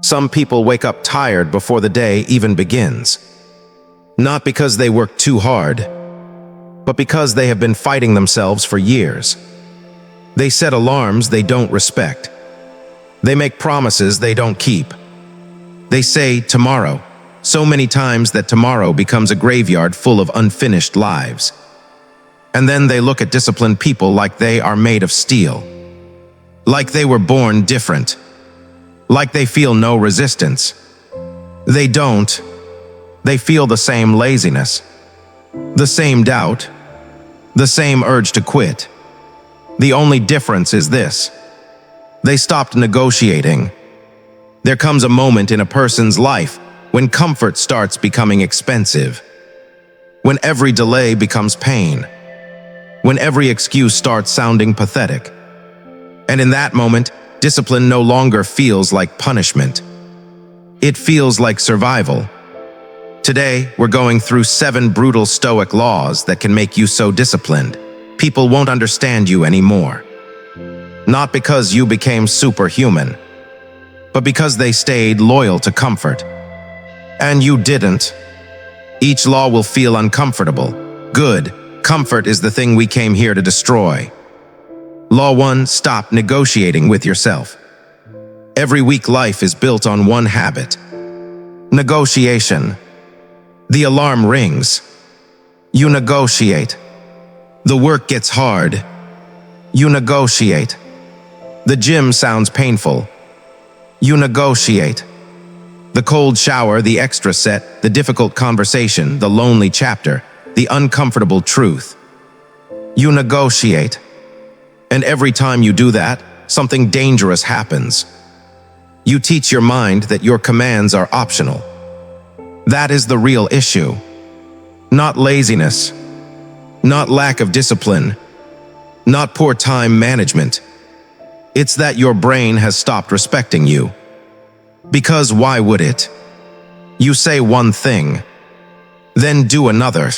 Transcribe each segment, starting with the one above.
Some people wake up tired before the day even begins. Not because they work too hard, but because they have been fighting themselves for years. They set alarms they don't respect. They make promises they don't keep. They say tomorrow so many times that tomorrow becomes a graveyard full of unfinished lives. And then they look at disciplined people like they are made of steel, like they were born different, like they feel no resistance. They don't. They feel the same laziness, the same doubt, the same urge to quit. The only difference is this: they stopped negotiating. There comes a moment in a person's life when comfort starts becoming expensive, when every delay becomes pain, when every excuse starts sounding pathetic. And in that moment, discipline no longer feels like punishment. It feels like survival. Today, we're going through 7 brutal Stoic laws that can make you so disciplined, people won't understand you anymore. Not because you became superhuman, but because they stayed loyal to comfort. And you didn't. Each law will feel uncomfortable. Good. Comfort is the thing we came here to destroy. Law 1, stop negotiating with yourself. Every weak life is built on one habit: negotiation. The alarm rings. You negotiate. The work gets hard. You negotiate. The gym sounds painful. You negotiate. The cold shower, the extra set, the difficult conversation, the lonely chapter, the uncomfortable truth. You negotiate. And every time you do that, something dangerous happens. You teach your mind that your commands are optional. That is the real issue. Not laziness, not lack of discipline, not poor time management. It's that your brain has stopped respecting you. Because why would it? You say one thing, then do another.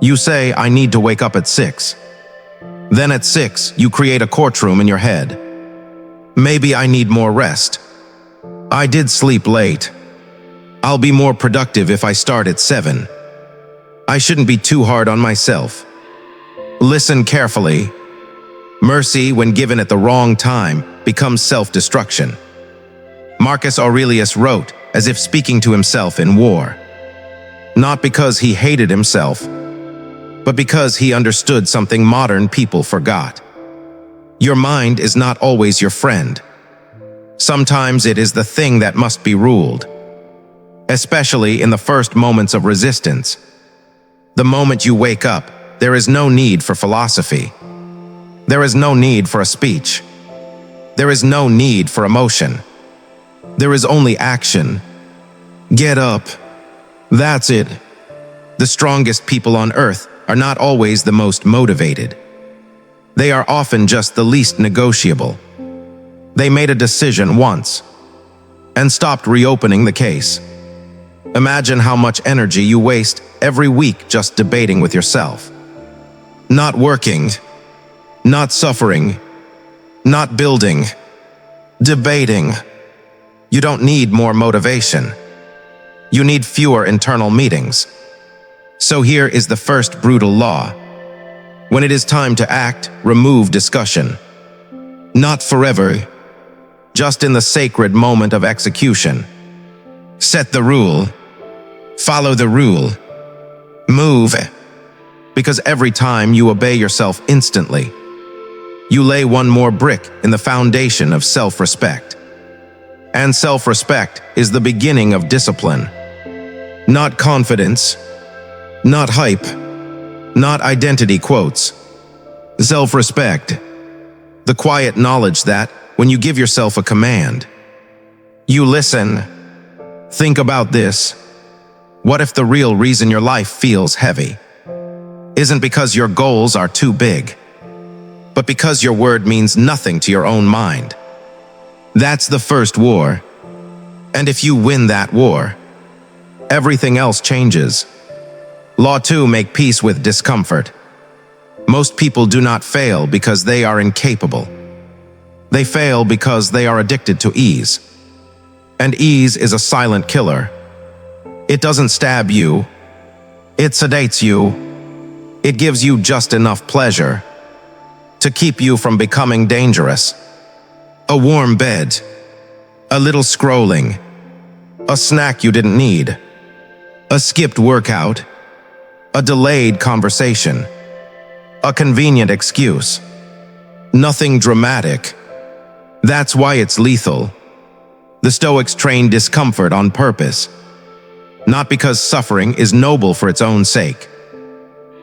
You say, I need to wake up at 6. Then at 6, you create a courtroom in your head. Maybe I need more rest. I did sleep late. I'll be more productive if I start at 7. I shouldn't be too hard on myself. Listen carefully. Mercy, when given at the wrong time, becomes self-destruction. Marcus Aurelius wrote as if speaking to himself in war. Not because he hated himself, but because he understood something modern people forgot. Your mind is not always your friend. Sometimes it is the thing that must be ruled. Especially in the first moments of resistance. The moment you wake up, there is no need for philosophy. There is no need for a speech. There is no need for emotion. There is only action. Get up. That's it. The strongest people on earth are not always the most motivated. They are often just the least negotiable. They made a decision once and stopped reopening the case. Imagine how much energy you waste every week just debating with yourself. Not working, not suffering, not building, debating. You don't need more motivation. You need fewer internal meetings. So here is the first brutal law. When it is time to act, remove discussion. Not forever, just in the sacred moment of execution. Set the rule. Follow the rule. Move. Because every time you obey yourself instantly, you lay one more brick in the foundation of self-respect. And self-respect is the beginning of discipline. Not confidence, not hype, not identity quotes. Self-respect. The quiet knowledge that, when you give yourself a command, you listen. Think about this. What if the real reason your life feels heavy isn't because your goals are too big, but because your word means nothing to your own mind? That's the first war. And if you win that war, everything else changes. Law 2, make peace with discomfort. Most people do not fail because they are incapable. They fail because they are addicted to ease. And ease is a silent killer. It doesn't stab you. It sedates you. It gives you just enough pleasure to keep you from becoming dangerous. A warm bed, a little scrolling, a snack you didn't need, a skipped workout, a delayed conversation, a convenient excuse. Nothing dramatic. That's why it's lethal. The Stoics train discomfort on purpose, not because suffering is noble for its own sake,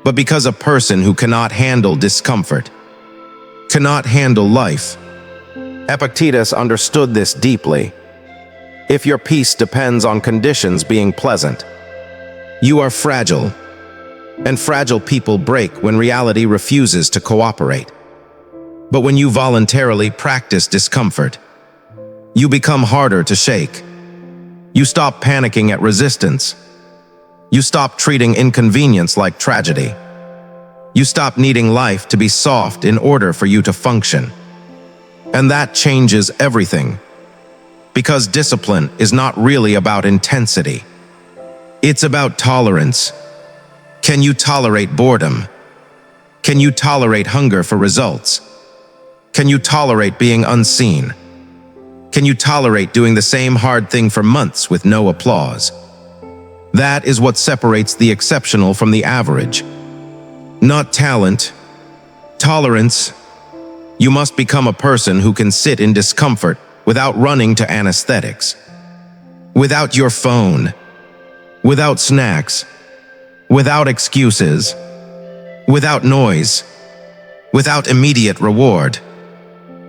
but because a person who cannot handle discomfort cannot handle life. Epictetus understood this deeply. If your peace depends on conditions being pleasant, you are fragile, and fragile people break when reality refuses to cooperate. But when you voluntarily practice discomfort, you become harder to shake. You stop panicking at resistance. You stop treating inconvenience like tragedy. You stop needing life to be soft in order for you to function. And that changes everything. Because discipline is not really about intensity. It's about tolerance. Can you tolerate boredom? Can you tolerate hunger for results? Can you tolerate being unseen? Can you tolerate doing the same hard thing for months with no applause? That is what separates the exceptional from the average. Not talent, tolerance. You must become a person who can sit in discomfort without running to anesthetics. Without your phone. Without snacks. Without excuses. Without noise. Without immediate reward.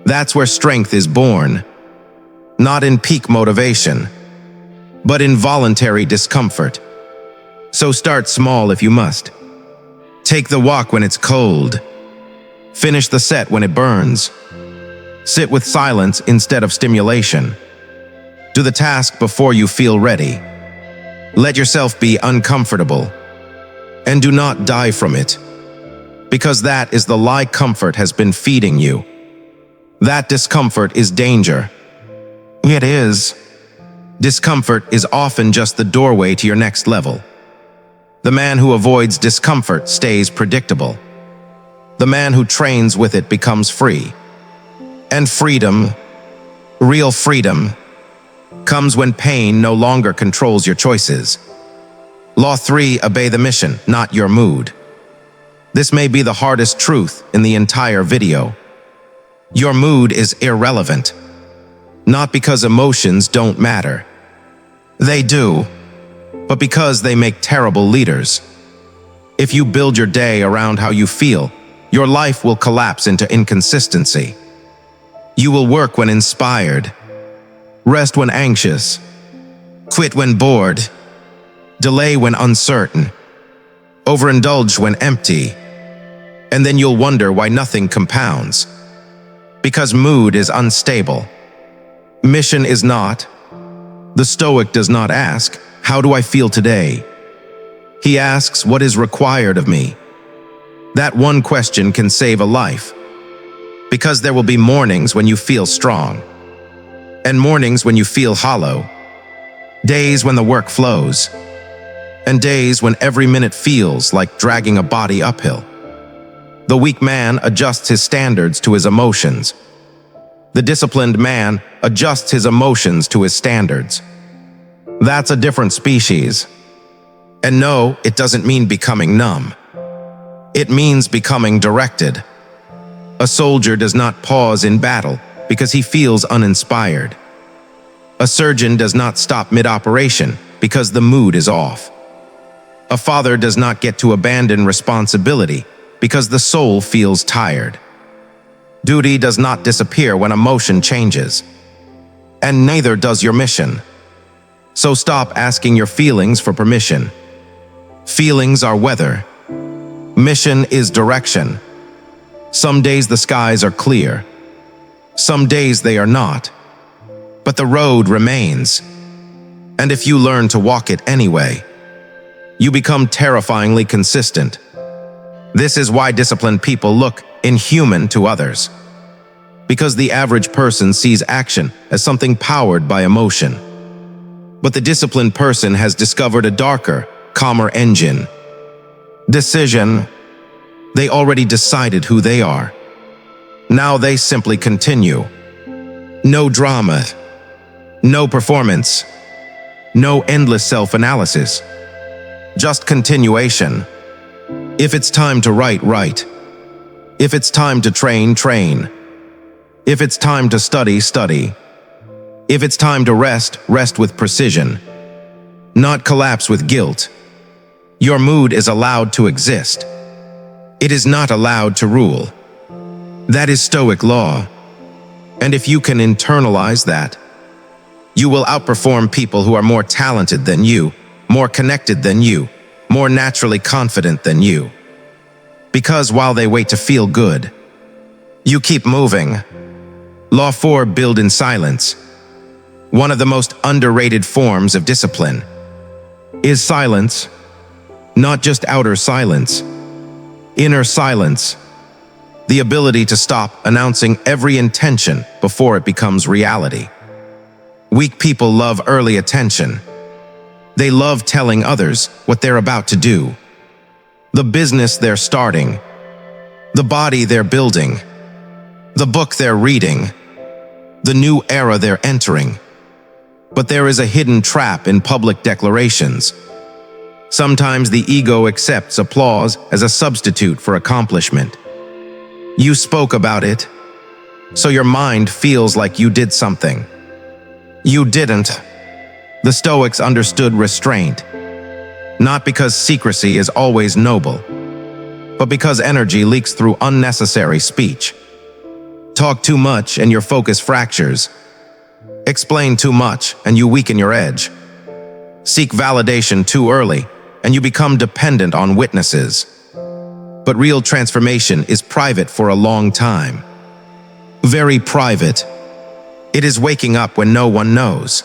That's where strength is born. Not in peak motivation, but in voluntary discomfort. So start small if you must. Take the walk when it's cold. Finish the set when it burns. Sit with silence instead of stimulation. Do the task before you feel ready. Let yourself be uncomfortable. And do not die from it. Because that is the lie comfort has been feeding you. That discomfort is danger. It is. Discomfort is often just the doorway to your next level. The man who avoids discomfort stays predictable. The man who trains with it becomes free. And freedom, real freedom, comes when pain no longer controls your choices. Law 3, obey the mission, not your mood. This may be the hardest truth in the entire video. Your mood is irrelevant. Not because emotions don't matter. They do, but because they make terrible leaders. If you build your day around how you feel, your life will collapse into inconsistency. You will work when inspired, rest when anxious, quit when bored, delay when uncertain, overindulge when empty, and then you'll wonder why nothing compounds. Because mood is unstable. Mission is not. The Stoic does not ask, "How do I feel today?" He asks, "What is required of me?" That one question can save a life. Because there will be mornings when you feel strong, and mornings when you feel hollow, days when the work flows, and days when every minute feels like dragging a body uphill. The weak man adjusts his standards to his emotions. The disciplined man adjusts his emotions to his standards. That's a different species. And no, it doesn't mean becoming numb. It means becoming directed. A soldier does not pause in battle because he feels uninspired. A surgeon does not stop mid-operation because the mood is off. A father does not get to abandon responsibility because the soul feels tired. Duty does not disappear when emotion changes. And neither does your mission. So stop asking your feelings for permission. Feelings are weather. Mission is direction. Some days the skies are clear. Some days they are not. But the road remains. And if you learn to walk it anyway, you become terrifyingly consistent. This is why disciplined people look inhuman to others. Because the average person sees action as something powered by emotion. But the disciplined person has discovered a darker, calmer engine. Decision. They already decided who they are. Now they simply continue. No drama. No performance. No endless self-analysis. Just continuation. If it's time to write, write. If it's time to train, train. If it's time to study, study. If it's time to rest, rest with precision. Not collapse with guilt. Your mood is allowed to exist. It is not allowed to rule. That is Stoic law. And if you can internalize that, you will outperform people who are more talented than you, more connected than you, more naturally confident than you. Because while they wait to feel good, you keep moving. Law 4, build in silence. One of the most underrated forms of discipline is silence, not just outer silence, inner silence, the ability to stop announcing every intention before it becomes reality. Weak people love early attention. They love telling others what they're about to do, the business they're starting, the body they're building, the book they're reading, the new era they're entering. But there is a hidden trap in public declarations. Sometimes the ego accepts applause as a substitute for accomplishment. You spoke about it, so your mind feels like you did something. You didn't. The Stoics understood restraint, not because secrecy is always noble, but because energy leaks through unnecessary speech. Talk too much and your focus fractures. Explain too much and you weaken your edge. Seek validation too early and you become dependent on witnesses. But real transformation is private for a long time. Very private. It is waking up when no one knows.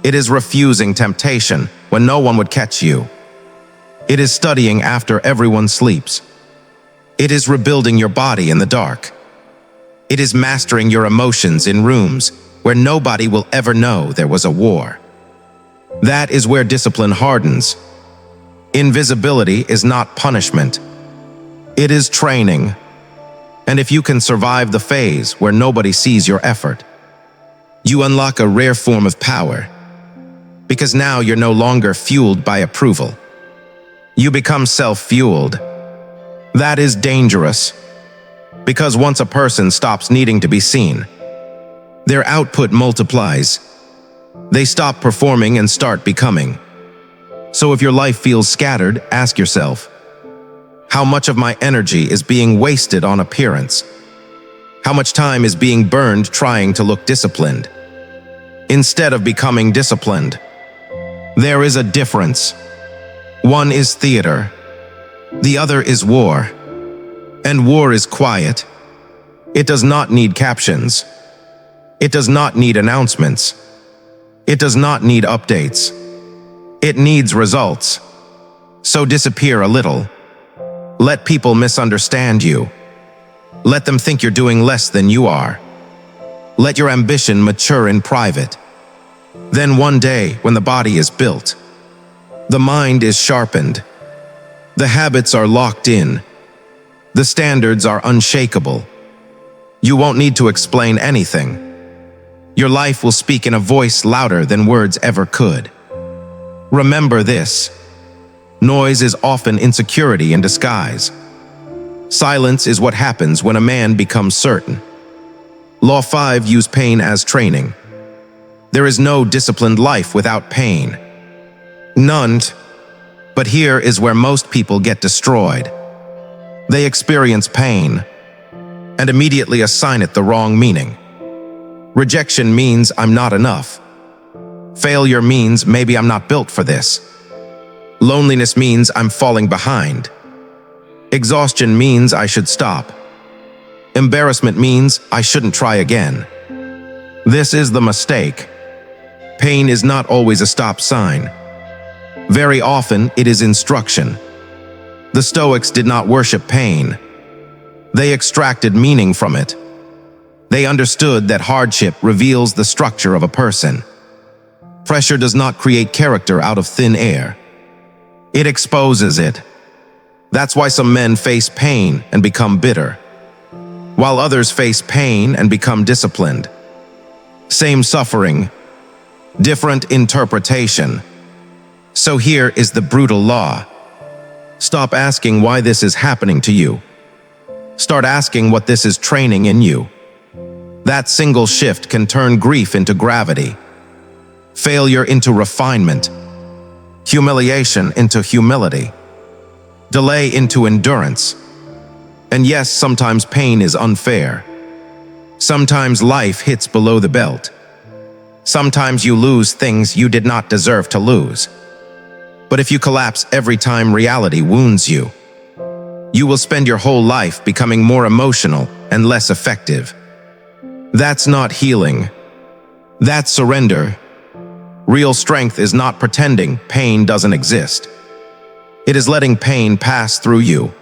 It is refusing temptation when no one would catch you. It is studying after everyone sleeps. It is rebuilding your body in the dark. It is mastering your emotions in rooms where nobody will ever know there was a war. That is where discipline hardens. Invisibility is not punishment. It is training. And if you can survive the phase where nobody sees your effort, you unlock a rare form of power. Because now you're no longer fueled by approval. You become self-fueled. That is dangerous. Because once a person stops needing to be seen, their output multiplies. They stop performing and start becoming. So if your life feels scattered, ask yourself, how much of my energy is being wasted on appearance? How much time is being burned trying to look disciplined, instead of becoming disciplined? There is a difference. One is theater. The other is war. And war is quiet. It does not need captions. It does not need announcements. It does not need updates. It needs results. So disappear a little. Let people misunderstand you. Let them think you're doing less than you are. Let your ambition mature in private. Then one day, when the body is built, the mind is sharpened, the habits are locked in, the standards are unshakable, you won't need to explain anything. Your life will speak in a voice louder than words ever could. Remember this: noise is often insecurity in disguise. Silence is what happens when a man becomes certain. Law 5, use pain as training. There is no disciplined life without pain. None. But here is where most people get destroyed. They experience pain and immediately assign it the wrong meaning. Rejection means I'm not enough. Failure means maybe I'm not built for this. Loneliness means I'm falling behind. Exhaustion means I should stop. Embarrassment means I shouldn't try again. This is the mistake. Pain is not always a stop sign. Very often, it is instruction. The Stoics did not worship pain. They extracted meaning from it. They understood that hardship reveals the structure of a person. Pressure does not create character out of thin air. It exposes it. That's why some men face pain and become bitter, while others face pain and become disciplined. Same suffering, different interpretation. So here is the brutal law. Stop asking why this is happening to you. Start asking what this is training in you. That single shift can turn grief into gravity, failure into refinement, humiliation into humility, delay into endurance. And yes, sometimes pain is unfair. Sometimes life hits below the belt. Sometimes you lose things you did not deserve to lose. But if you collapse every time reality wounds you, you will spend your whole life becoming more emotional and less effective. That's not healing. That's surrender. Real strength is not pretending pain doesn't exist. It is letting pain pass through you,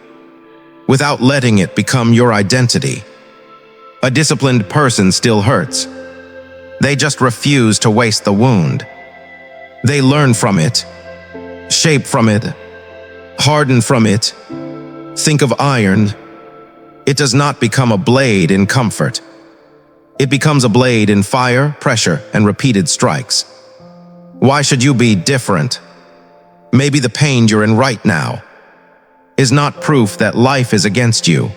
without letting it become your identity. A disciplined person still hurts. They just refuse to waste the wound. They learn from it, shape from it, harden from it. Think of iron. It does not become a blade in comfort. It becomes a blade in fire, pressure, and repeated strikes. Why should you be different? Maybe the pain you're in right now is not proof that life is against you.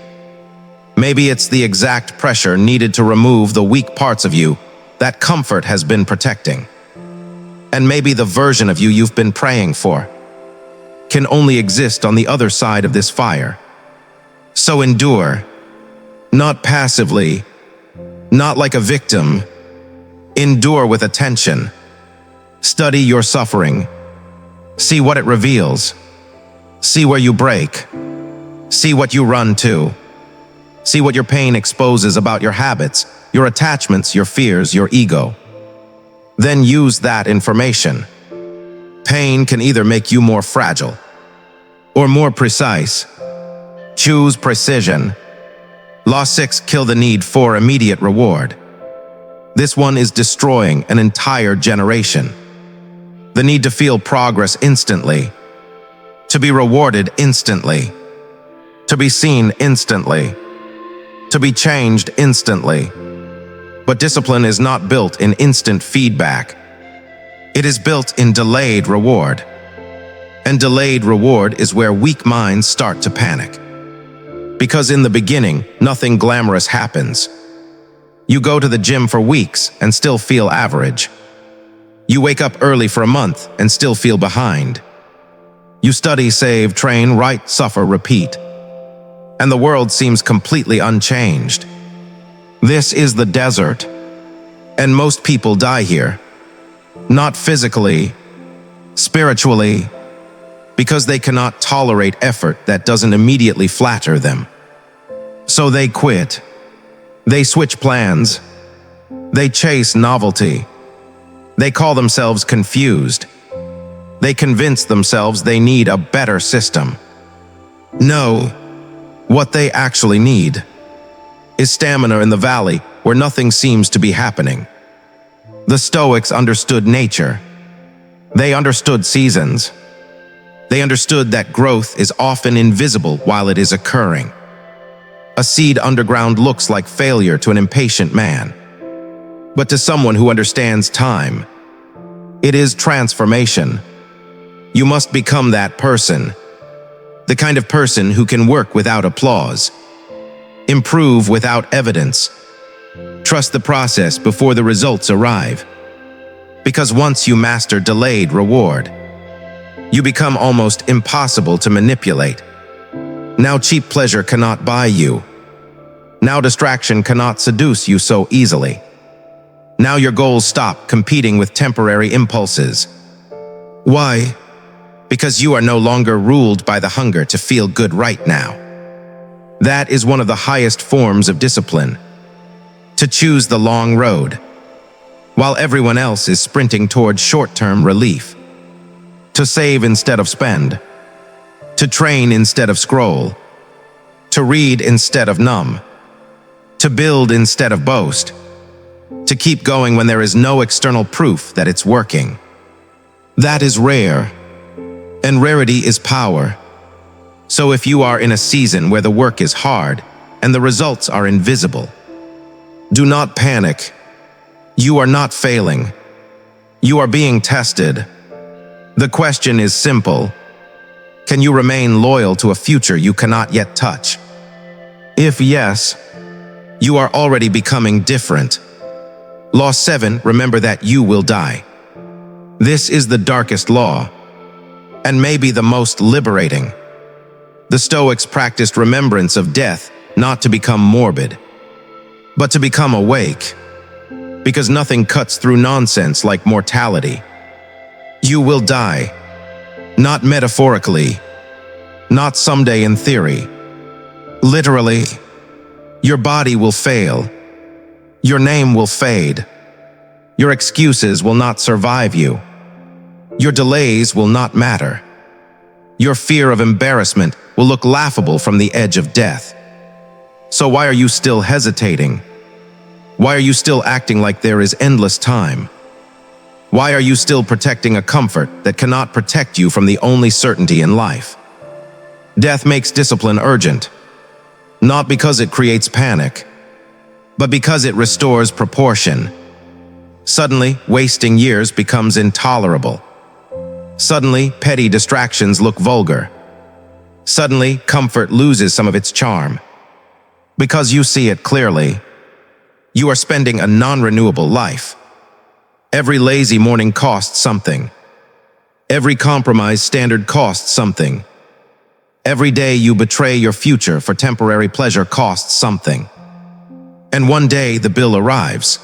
Maybe it's the exact pressure needed to remove the weak parts of you that comfort has been protecting. And maybe the version of you you've been praying for can only exist on the other side of this fire. So endure, not passively, not like a victim. Endure with attention. Study your suffering. See what it reveals. See where you break. See what you run to. See what your pain exposes about your habits, your attachments, your fears, your ego. Then use that information. Pain can either make you more fragile or more precise. Choose precision. Law 6: kill the need for immediate reward. This one is destroying an entire generation. The need to feel progress instantly, to be rewarded instantly, to be seen instantly, to be changed instantly. But discipline is not built in instant feedback. It is built in delayed reward. And delayed reward is where weak minds start to panic. Because in the beginning, nothing glamorous happens. You go to the gym for weeks and still feel average. You wake up early for a month and still feel behind. You study, save, train, write, suffer, repeat. And the world seems completely unchanged. This is the desert. And most people die here. Not physically, spiritually, because they cannot tolerate effort that doesn't immediately flatter them. So they quit. They switch plans. They chase novelty. They call themselves confused. They convince themselves they need a better system. No, what they actually need is stamina in the valley where nothing seems to be happening. The Stoics understood nature. They understood seasons. They understood that growth is often invisible while it is occurring. A seed underground looks like failure to an impatient man. But to someone who understands time, it is transformation. You must become that person. The kind of person who can work without applause, improve without evidence, trust the process before the results arrive. Because once you master delayed reward, you become almost impossible to manipulate. Now cheap pleasure cannot buy you. Now distraction cannot seduce you so easily. Now your goals stop competing with temporary impulses. Why? Because you are no longer ruled by the hunger to feel good right now. That is one of the highest forms of discipline. To choose the long road, while everyone else is sprinting toward short-term relief. To save instead of spend. To train instead of scroll. To read instead of numb. To build instead of boast. To keep going when there is no external proof that it's working. That is rare, and rarity is power. So if you are in a season where the work is hard and the results are invisible, do not panic. You are not failing. You are being tested. The question is simple. Can you remain loyal to a future you cannot yet touch? If yes, you are already becoming different. Law 7, remember that you will die. This is the darkest law, and maybe the most liberating. The Stoics practiced remembrance of death, not to become morbid, but to become awake, because nothing cuts through nonsense like mortality. You will die, not metaphorically, not someday in theory. Literally, your body will fail. Your name will fade. Your excuses will not survive you. Your delays will not matter. Your fear of embarrassment will look laughable from the edge of death. So why are you still hesitating? Why are you still acting like there is endless time? Why are you still protecting a comfort that cannot protect you from the only certainty in life? Death makes discipline urgent, not because it creates panic, but because it restores proportion. Suddenly, wasting years becomes intolerable. Suddenly, petty distractions look vulgar. Suddenly, comfort loses some of its charm. Because you see it clearly, you are spending a non-renewable life. Every lazy morning costs something. Every compromised standard costs something. Every day you betray your future for temporary pleasure costs something. And one day the bill arrives.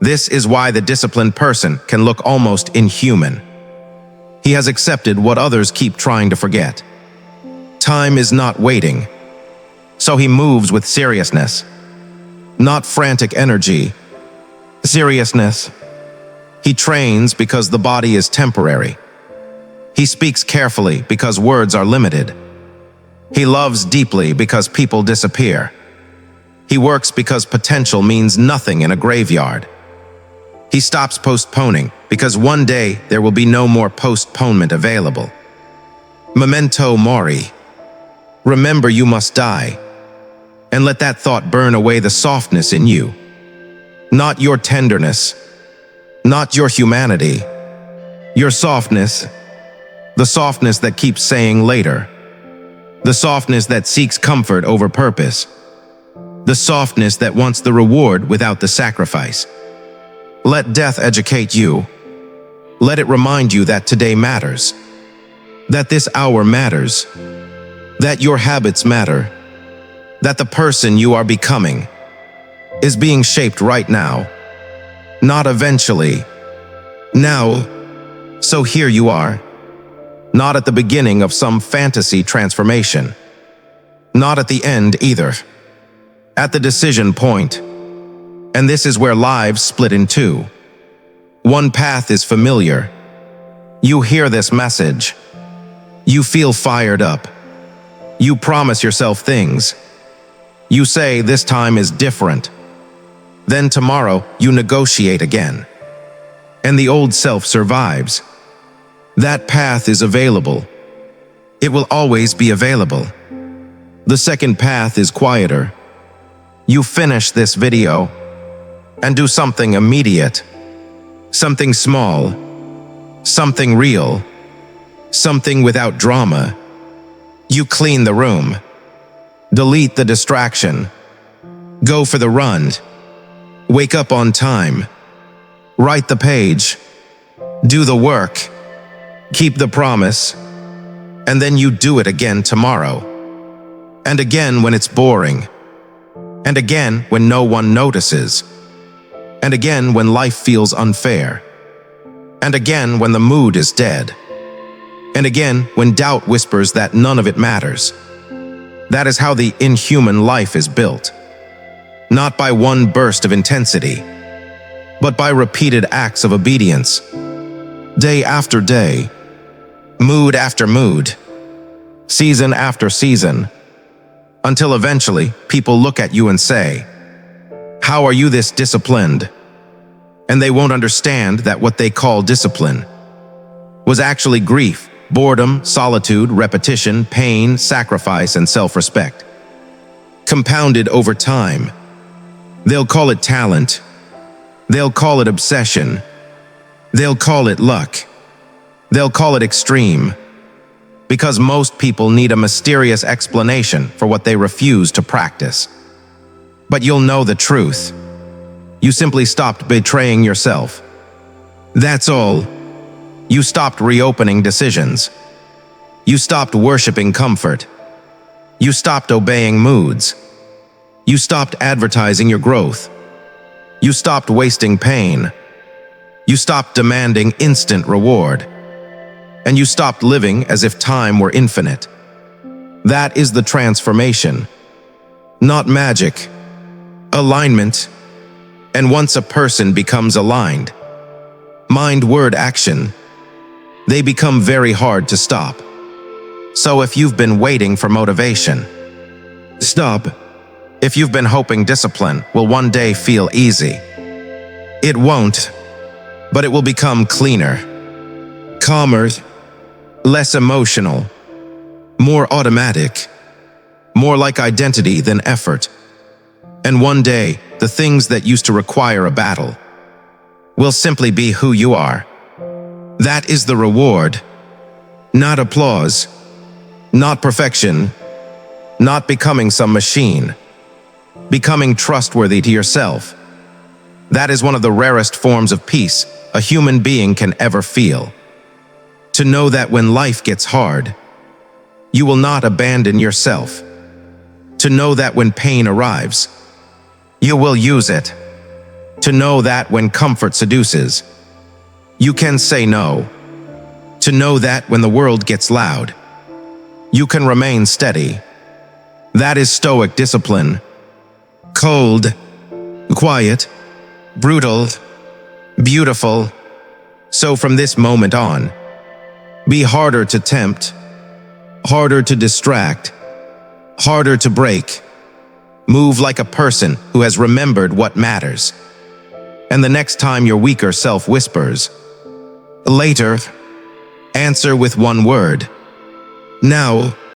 This is why the disciplined person can look almost inhuman. He has accepted what others keep trying to forget. Time is not waiting, so he moves with seriousness. Not frantic energy. Seriousness. He trains because the body is temporary. He speaks carefully because words are limited. He loves deeply because people disappear. He works because potential means nothing in a graveyard. He stops postponing because one day there will be no more postponement available. Memento mori. Remember you must die. And let that thought burn away the softness in you. Not your tenderness. Not your humanity. Your softness. The softness that keeps saying later. The softness that seeks comfort over purpose. The softness that wants the reward without the sacrifice. Let death educate you. Let it remind you that today matters. That this hour matters. That your habits matter. That the person you are becoming is being shaped right now. Not eventually. Now. So here you are. Not at the beginning of some fantasy transformation. Not at the end either. At the decision point. And this is where lives split in two. One path is familiar. You hear this message. You feel fired up. You promise yourself things. You say this time is different. Then tomorrow you negotiate again. And the old self survives. That path is available. It will always be available. The second path is quieter. You finish this video and do something immediate, something small, something real, something without drama. You clean the room, delete the distraction, go for the run, wake up on time, write the page, do the work, keep the promise, and then you do it again tomorrow. And again when it's boring. And again when no one notices. And again when life feels unfair. And again when the mood is dead. And again when doubt whispers that none of it matters. That is how the inhuman life is built. Not by one burst of intensity, but by repeated acts of obedience. Day after day. Mood after mood, season after season, until eventually people look at you and say, "How are you this disciplined?" And they won't understand that what they call discipline was actually grief, boredom, solitude, repetition, pain, sacrifice, and self-respect. Compounded over time. They'll call it talent. They'll call it obsession. They'll call it luck. They'll call it extreme. Because most people need a mysterious explanation for what they refuse to practice. But you'll know the truth. You simply stopped betraying yourself. That's all. You stopped reopening decisions. You stopped worshiping comfort. You stopped obeying moods. You stopped advertising your growth. You stopped wasting pain. You stopped demanding instant reward. And you stopped living as if time were infinite. That is the transformation. Not magic. Alignment. And once a person becomes aligned, mind, word, action, they become very hard to stop. So if you've been waiting for motivation, stop. If you've been hoping discipline will one day feel easy, it won't, but it will become cleaner, calmer, less emotional, more automatic, more like identity than effort. And one day, the things that used to require a battle will simply be who you are. That is the reward. Not applause, not perfection, not becoming some machine. Becoming trustworthy to yourself. That is one of the rarest forms of peace a human being can ever feel. To know that when life gets hard, you will not abandon yourself. To know that when pain arrives, you will use it. To know that when comfort seduces, you can say no. To know that when the world gets loud, you can remain steady. That is Stoic discipline. Cold, quiet, brutal, beautiful. So from this moment on, be harder to tempt, harder to distract, harder to break. Move like a person who has remembered what matters. And the next time your weaker self whispers, later, answer with one word. Now.